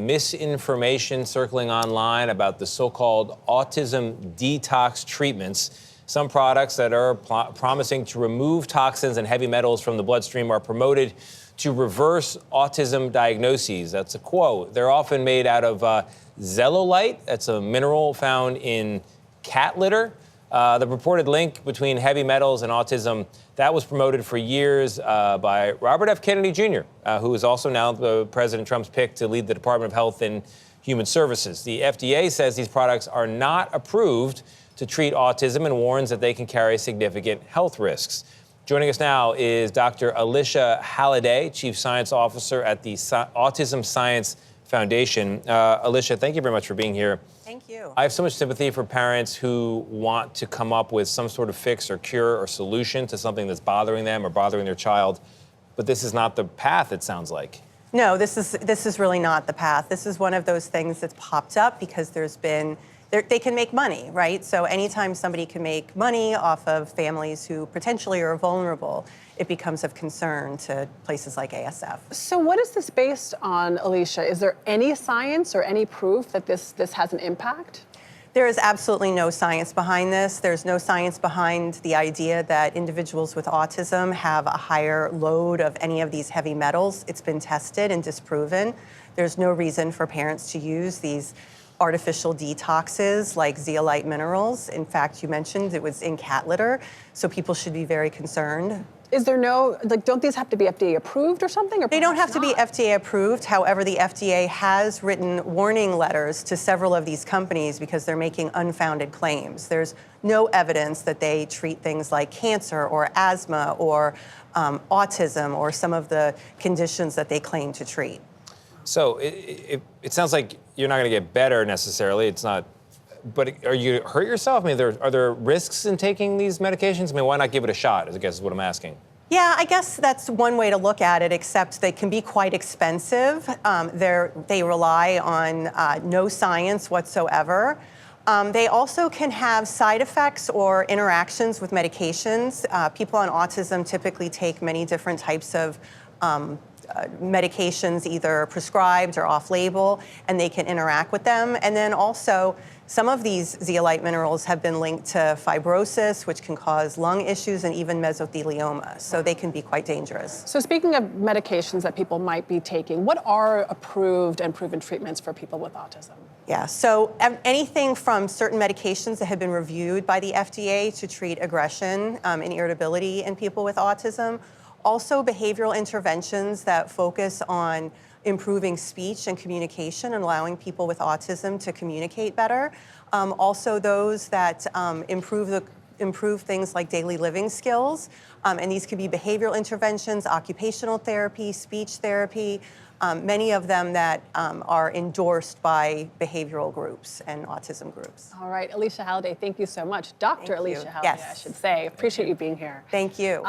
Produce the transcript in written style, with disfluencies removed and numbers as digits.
misinformation circling online about the so-called autism detox treatments. Some products that are promising to remove toxins and heavy metals from the bloodstream are promoted to reverse autism diagnoses. That's a quote. They're often made out of zeolite. That's a mineral found in cat litter. The purported link between heavy metals and autism, that was promoted for years by Robert F. Kennedy Jr., who is also now President Trump's pick to lead the Department of Health and Human Services. The FDA says these products are not approved to treat autism and warns that they can carry significant health risks. Joining us now is Dr. Alycia Halladay, Chief Science Officer at the Autism Science Foundation. Alycia, thank you very much for being here. Thank you. I have so much sympathy for parents who want to come up with some sort of fix or cure or solution to something that's bothering them or bothering their child, but this is not the path, it sounds like. No, this is really not the path. This is one of those things that's popped up because they can make money, right? So anytime somebody can make money off of families who potentially are vulnerable, it becomes of concern to places like ASF. So what is this based on, Alycia? Is there any science or any proof that this has an impact? There is absolutely no science behind this. There's no science behind the idea that individuals with autism have a higher load of any of these heavy metals. It's been tested and disproven. There's no reason for parents to use these artificial detoxes like zeolite minerals. In fact, you mentioned it was in cat litter, so people should be very concerned. Is there no, don't these have to be FDA approved or something? Or they don't have to be FDA approved. However, the FDA has written warning letters to several of these companies because they're making unfounded claims. There's no evidence that they treat things like cancer or asthma or autism or some of the conditions that they claim to treat. So it sounds like you're not going to get better necessarily. It's not, but are you hurt yourself? I mean, are there risks in taking these medications? I mean, why not give it a shot, I guess is what I'm asking. Yeah, I guess that's one way to look at it, except they can be quite expensive. They rely on no science whatsoever. They also can have side effects or interactions with medications. People on autism typically take many different types of medications, either prescribed or off-label, and they can interact with them. And then also, some of these zeolite minerals have been linked to fibrosis, which can cause lung issues, and even mesothelioma. So they can be quite dangerous. So speaking of medications that people might be taking, what are approved and proven treatments for people with autism? Yeah, so anything from certain medications that have been reviewed by the FDA to treat aggression and irritability in people with autism. Also, behavioral interventions that focus on improving speech and communication and allowing people with autism to communicate better. Also, those that improve things like daily living skills. And these could be behavioral interventions, occupational therapy, speech therapy, many of them that are endorsed by behavioral groups and autism groups. All right, Alycia Halladay, thank you so much. Dr. Alycia Halladay, Yes. I should say. Appreciate you being here. Thank you.